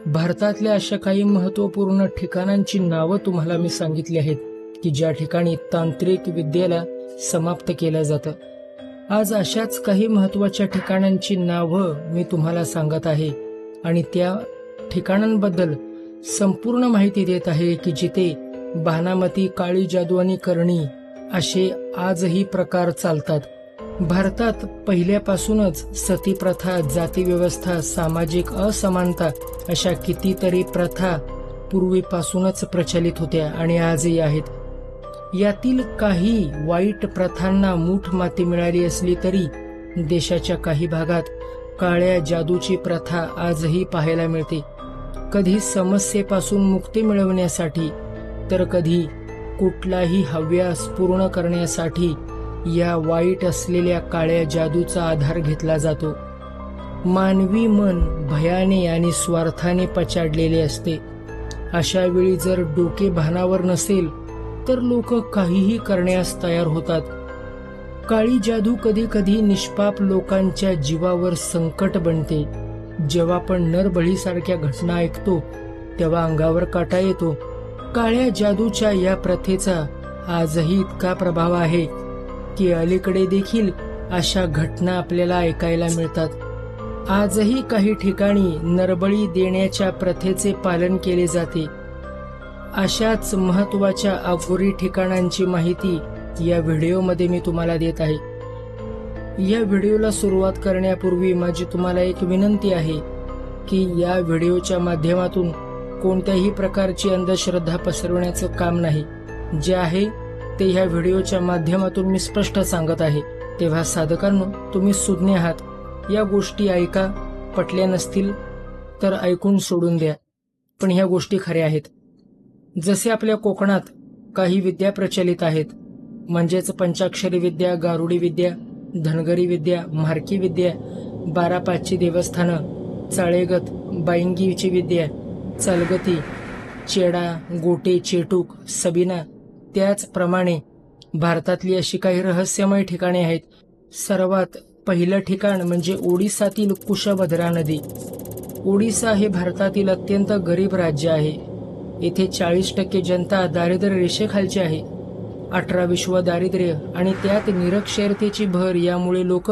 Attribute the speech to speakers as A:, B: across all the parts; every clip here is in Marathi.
A: भारतातल्या अशा काही महत्त्वपूर्ण ठिकाणांची नावं तुम्हाला मी सांगितली आहेत की ज्या ठिकाणी तांत्रिक विद्येला समाप्त केलं जातं. आज अशाच काही महत्त्वाच्या ठिकाणांची नावं मी तुम्हाला सांगत आहे आणि त्या ठिकाणांबद्दल संपूर्ण माहिती देत आहे की जिथे बाणामती, काळी जादू आणि करणी असे आजही प्रकार चालतात. भारतात पहिल्यापासूनच सतीप्रथा, जातीव्यवस्था, सामाजिक असमानता अशा कितीतरी प्रथा पूर्वीपासूनच प्रचलित होत्या आणि आजही आहेत. यातील काही वाईट प्रथांना मूठ माती मिळाली असली तरी देशाच्या काही भागात काळ्या जादूची प्रथा आजही पाहायला मिळते. कधी समस्येपासून मुक्ती मिळवण्यासाठी तर कधी कुठलाही हव्यास पूर्ण करण्यासाठी या वाईट असलेल्या काळ्या जादूचा आधार घेतला जातो. मानवी मन भयाने आणि स्वार्थाने पछाडलेले असते. अशा वेळी जर डोके भानावर नसेल तर लोक काहीही करण्यास तयार होतात. काळी जादू कधी कधी निष्पाप लोकांच्या जीवावर संकट बनते. जेव्हा आपण नरबळीसारख्या घटना ऐकतो तेव्हा अंगावर काटा येतो. काळ्या जादूच्या या प्रथेचा आजही इतका प्रभाव आहे की अलीकडे देखील अशा घटना आपल्याला ऐकायला मिळतात. आजही काही ठिकाणी नरबळी देण्याच्या प्रथेचे पालन केले जाते. अशाच महत्त्वाच्या अघोरी ठिकाणांची माहिती या व्हिडिओमध्ये मी तुम्हाला देत आहे. या व्हिडिओला सुरुवात करण्यापूर्वी माझी तुम्हाला एक विनंती आहे की या व्हिडिओच्या माध्यमातून कोणत्याही प्रकारची अंधश्रद्धा पसरवण्याचं काम नाही. जे आहे ते ह्या व्हिडिओच्या माध्यमातून मी स्पष्ट सांगत आहे. तेव्हा साधकांनो, तुम्ही सुज्ञ आहात. या गोष्टी ऐका. पटल्या नसतील तर ऐकून सोडून द्या, पण ह्या गोष्टी खऱ्या आहेत. जसे आपल्या कोकणात काही विद्या प्रचलित आहेत, म्हणजेच पंचाक्षरी विद्या, गारुडी विद्या, धनगरी विद्या, म्हारकी विद्या, 12/5ची देवस्थानं, चाळेगत, बाईंगीची विद्या, चालगती, चेडा, गोटे, चेटूक, सबीना. त्याचप्रमाणे भारतातली अशी काही रहस्यमय ठिकाणे आहेत. सर्वात पहिलं ठिकाण म्हणजे ओडिसातील कुशभद्रा नदी. ओडिसा हे भारतातील अत्यंत गरीब राज्य आहे. येथे 40% जनता दारिद्र्य रेषेखालची आहे. 18 विश्व दारिद्र्य आणि त्यात निरक्षरतेची भर यामुळे लोक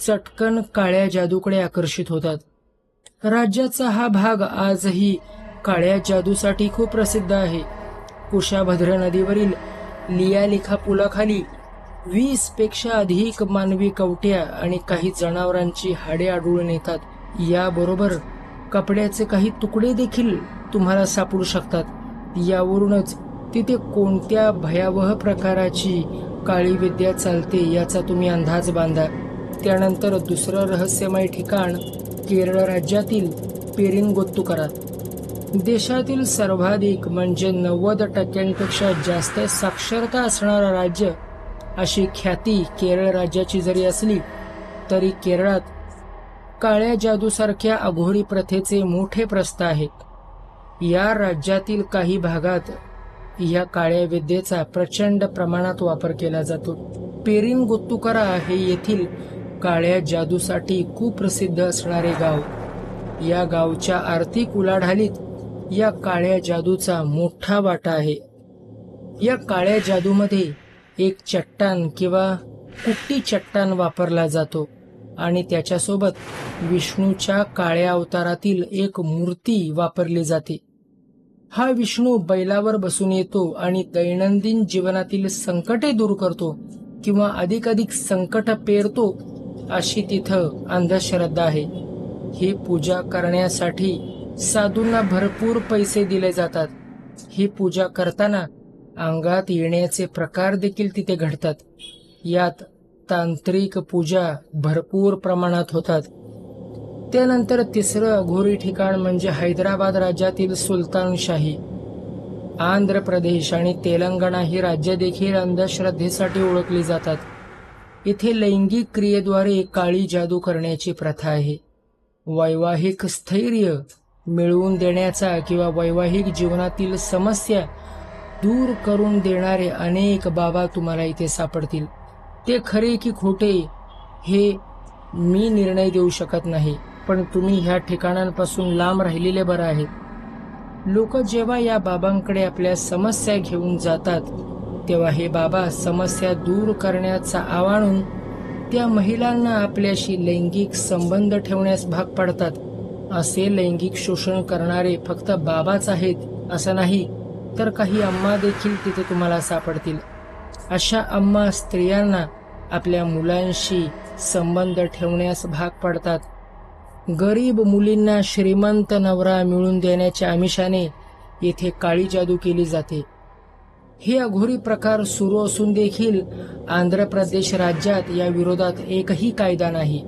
A: चटकन काळ्या जादूकडे आकर्षित होतात. राज्याचा हा भाग आजही काळ्या जादूसाठी खूप प्रसिद्ध आहे. कुशाभद्रा नदीवरील लियालिखा पुलाखाली 20 पेक्षा अधिक मानवी कवट्या आणि काही जनावरांची हाडे आढळून येतात. याबरोबर कपड्याचे काही तुकडे देखील तुम्हाला सापडू शकतात. यावरूनच तिथे कोणत्या भयावह प्रकाराची काळी विद्या चालते याचा तुम्ही अंदाज बांधा. त्यानंतर दुसरं रहस्यमय ठिकाण केरळ राज्यातील पेरिनगोत्तुकरा. देशातील सर्वाधिक म्हणजे 90%पेक्षा जास्त साक्षरता असणारं राज्य अशी ख्याती केरळ राज्याची जरी असली तरी केरळात काळ्या जादूसारख्या अघोरी प्रथेचे मोठे प्रस्थ आहेत. या राज्यातील काही भागात या काळ्या विद्येचा प्रचंड प्रमाणात वापर केला जातो. पेरिनगोत्तुकरा हे येथील काळ्या जादूसाठी खूप प्रसिद्ध असणारे गाव. या गावच्या आर्थिक उलाढालीत या काळ्या जादूचा मोठा वाटा आहे. या काळ्या जादूमध्ये एक चट्टान किंवा कुट्टी चट्टान वापरला जातो आणि त्याच्यासोबत विष्णूच्या काळ्या अवतारातील एक मूर्ती वापरली जाते. हा विष्णू बैलावर बसून येतो आणि दैनंदिन जीवनातील संकटे दूर करतो किंवा अधिकाधिक संकट पेरतो अशी तिथं अंधश्रद्धा आहे. ही पूजा करण्यासाठी साधूंना भरपूर पैसे दिले जातात. ही पूजा करताना अंगात येण्याचे प्रकार देखील तिथे घडतात. यात तांत्रिक पूजा भरपूर प्रमाणात होतात. त्यानंतर तिसरं अघोरी ठिकाण म्हणजे हैदराबाद राज्यातील सुलतानशाही. आंध्र प्रदेश आणि तेलंगणा ही राज्य देखील अंधश्रद्धेसाठी ओळखली जातात. इथे लैंगिक क्रियेद्वारे काळी जादू करण्याची प्रथा आहे. वैवाहिक स्थैर्य मिळवून देण्याचा किंवा वैवाहिक जीवनातील समस्या दूर करून देणारे अनेक बाबा तुम्हाला इथे सापडतील. ते खरे की खोटे हे मी निर्णय देऊ शकत नाही, पण तुम्ही ह्या ठिकाणांपासून लांब राहिलेले बरं आहे. लोक जेव्हा या बाबांकडे आपल्या समस्या घेऊन जातात तेव्हा हे बाबा समस्या दूर करण्याचा आवाहन त्या महिलांना आपल्याशी लैंगिक संबंध ठेवण्यास भाग पाडतात. असे लैंगिक शोषण करणारे फक्त बाबाच आहेत असं नाही, तर काही अम्मा देखील तिथे तुम्हाला सापडतील. अशा अम्मा स्त्रियांना आपल्या मुलांशी संबंध ठेवण्यास भाग पाडतात. गरीब मुलींना श्रीमंत नवरा मिळून देण्याच्या आमिषाने येथे काळी जादू केली जाते. हे अघोरी प्रकार सुरू असून देखील आंध्र प्रदेश राज्यात या विरोधात एकही कायदा नाही.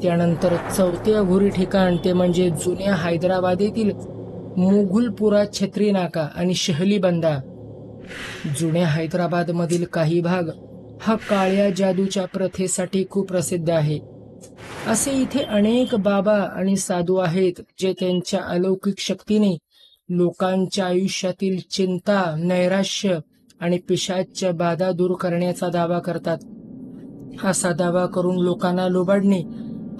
A: त्यानंतर चौथे अघोरी ठिकाण ते म्हणजे जुन्या हैदराबाद येथील मुघुलपुरा, छत्री नाका आणि शहली बंदा. जुन्या हैदराबाद मधील काही भाग हा काळ्या जादूच्या प्रथेसाठी खूप प्रसिद्ध आहे. असे इथे अनेक बाबा आणि साधू आहेत जे त्यांच्या अलौकिक शक्तीने लोकांच्या आयुष्यातील चिंता, नैराश्य आणि पिशाच्य बाधा दूर करण्याचा दावा करतात. असा दावा करून लोकांना लुबाडणे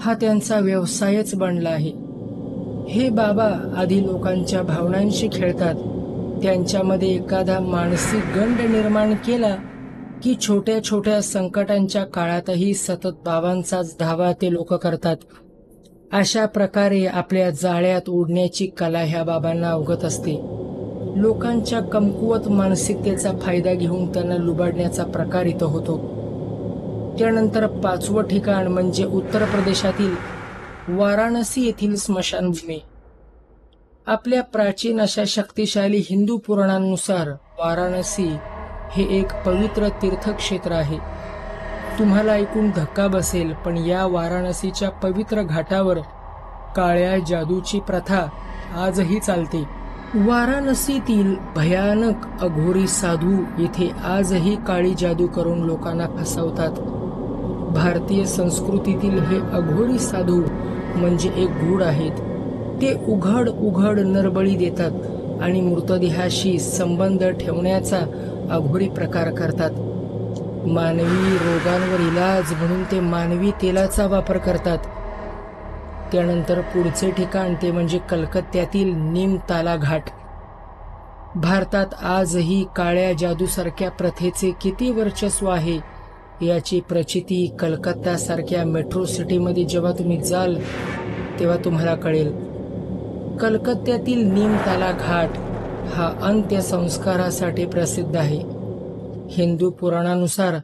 A: हा त्यांचा व्यवसायच बनला आहे. हे बाबा आधी लोकांच्या भावनांशी खेळतात. त्यांच्यामध्ये एखादा मानसिक गंड निर्माण केला की छोट्या छोट्या संकटांच्या काळातही सतत बाबांचाच धावा ते लोक करतात. अशा प्रकारे आपल्या जाळ्यात ओढण्याची कला ह्या बाबांना अवगत असते. लोकांच्या कमकुवत मानसिकतेचा फायदा घेऊन त्यांना लुबाडण्याचा प्रकार इथं होतो. त्यानंतर पाचवं ठिकाण म्हणजे उत्तर प्रदेशातील वाराणसी येथील स्मशानभूमी. आपल्या प्राचीन अशा शक्तिशाली हिंदू पुराणांनुसार वाराणसी हे एक पवित्र तीर्थक्षेत्र आहे. तुम्हाला ऐकून धक्का बसेल, पण या वाराणसीच्या पवित्र घाटावर काळ्या जादूची प्रथा आजही चालते. वाराणसीतील भयानक अघोरी साधू येथे आजही काळी जादू करून लोकांना फसवतात. भारतीय संस्कृतीतील हे अघोरी साधू म्हणजे एक गूढ आहेत. ते उघड उघड नरबळी देतात आणि मृतदेहाशी संबंध ठेवण्याचा अघोरी प्रकार करतात. मानवी रोगांवर इलाज म्हणून ते मानवी तेलाचा वापर करतात. त्यानंतर पुढचे ठिकाण ते म्हणजे कलकत्त्यातील निमताला घाट. भारतात आजही काळ्या जादूसारख्या प्रथेचे किती वर्चस्व आहे याची प्रचिती कलकत्तासारख्या मेट्रो सिटीमध्ये जेव्हा तुम्ही जाल तेव्हा तुम्हाला कळेल. कलकत्त्यातील निमताला घाट हा अंत्यसंस्कारासाठी प्रसिद्ध आहे. हिंदू पुराणानुसार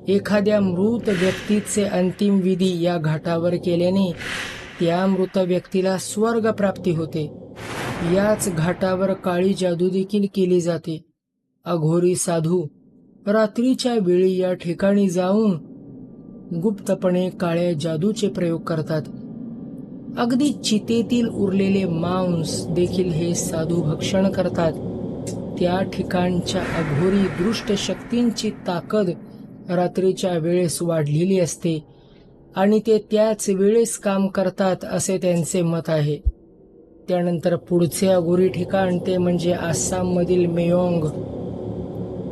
A: एखाद्या मृत व्यक्तीचे अंतिम विधी या घाटावर केल्याने त्या मृत व्यक्तीला स्वर्ग प्राप्ती होते. याच घाटावर काळी जादू देखील केली जाते. अघोरी साधू रात्रीच्या वेळी या ठिकाणी जाऊन गुप्तपणे काळ्या जादूचे प्रयोग करतात. अगदी चितेतील उरलेले मांस देखील हे साधू भक्षण करतात. त्या ठिकाणच्या अघोरी दृष्ट शक्तींची ताकद रात्रीच्या वेळेस वाढलेली असते आणि ते त्याच वेळेस काम करतात असे त्यांचे मत आहे. त्यानंतर पुढचे अघोरी ठिकाण ते म्हणजे आसाममधील मेयोंग.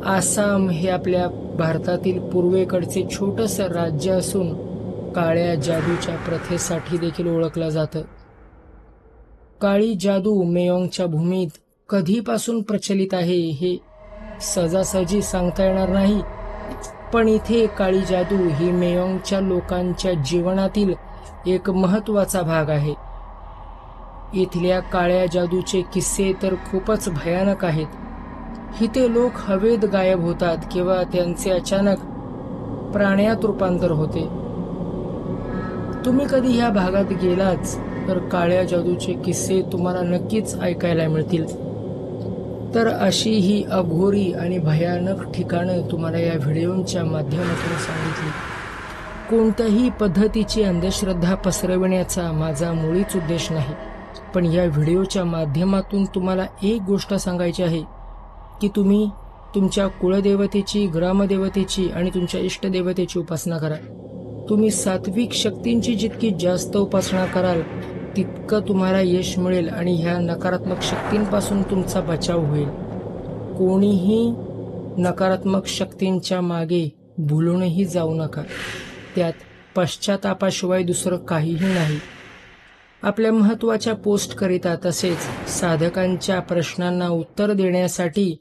A: आसाम हे आपल्या भारतातील पूर्वेकडचे छोटंसं राज्य असून काळ्या जादूच्या प्रथेसाठी देखील ओळखलं जातं. काळी जादू मेयोंगच्या भूमीत कधीपासून प्रचलित आहे हे सहजासहजी सांगता येणार नाही, पण इथे काळी जादू ही मेयोंगच्या लोकांच्या जीवनातील एक महत्त्वाचा भाग आहे. इथल्या काळ्या जादूचे किस्से तर खूपच भयानक आहेत. इथे लोक हवेत गायब होतात किंवा त्यांचे अचानक प्राण्यात रूपांतर होते. तुम्ही कधी ह्या भागात गेलाच तर काळ्या जादूचे किस्से तुम्हाला नक्कीच ऐकायला मिळतील. तर अशी ही अघोरी आणि भयानक ठिकाणं तुम्हाला या व्हिडिओच्या माध्यमातून सांगितली. कोणत्याही पद्धतीची अंधश्रद्धा पसरविण्याचा माझा मुळीच उद्देश नाही, पण या व्हिडिओच्या माध्यमातून तुम्हाला एक गोष्ट सांगायची आहे की तुम्ही तुमच्या कुळदेवतेची, ग्रामदेवतेची आणि तुमच्या इष्टदेवतेची उपासना करा. तुम्ही सात्विक शक्तींची जितकी जास्त उपासना कराल तितकं तुम्हाला यश मिळेल आणि ह्या नकारात्मक शक्तींपासून तुमचा बचाव होईल. कोणीही नकारात्मक शक्तींच्या मागे भुलूनही जाऊ नका. त्यात पश्चातापाशिवाय दुसरं काहीही नाही. आपल्या महत्त्वाच्या पोस्टकरिता तसेच साधकांच्या प्रश्नांना उत्तर देण्यासाठी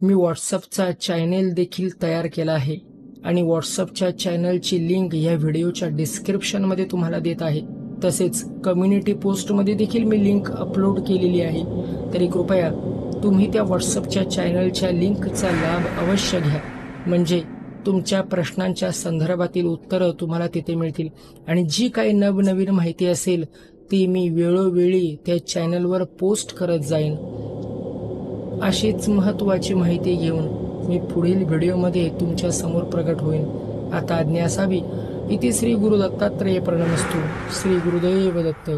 A: मी व्हॉट्सअपचा चॅनेल देखील तयार केला आहे आणि व्हॉट्सअपच्या चॅनलची लिंक या व्हिडिओच्या डिस्क्रिप्शनमध्ये तुम्हाला देत आहे. तसेच कम्युनिटी पोस्टमध्ये देखील मी लिंक अपलोड केलेली आहे. तरी कृपया तुम्ही त्या व्हॉट्सअपच्या चॅनलच्या लिंकचा लाभ अवश्य घ्या, म्हणजे तुमच्या प्रश्नांच्या संदर्भातील उत्तरं तुम्हाला तिथे मिळतील आणि जी काही नवनवीन माहिती असेल ती मी वेळोवेळी त्या चॅनलवर पोस्ट करत जाईन. अशीच महत्त्वाची माहिती घेऊन मी पुढील व्हिडिओमध्ये तुमच्या समोर प्रकट होईन. आता आज्ञा असावी. इति श्री गुरु दत्तात्रेय प्रणमस्तु. श्री गुरुदेव दत्त.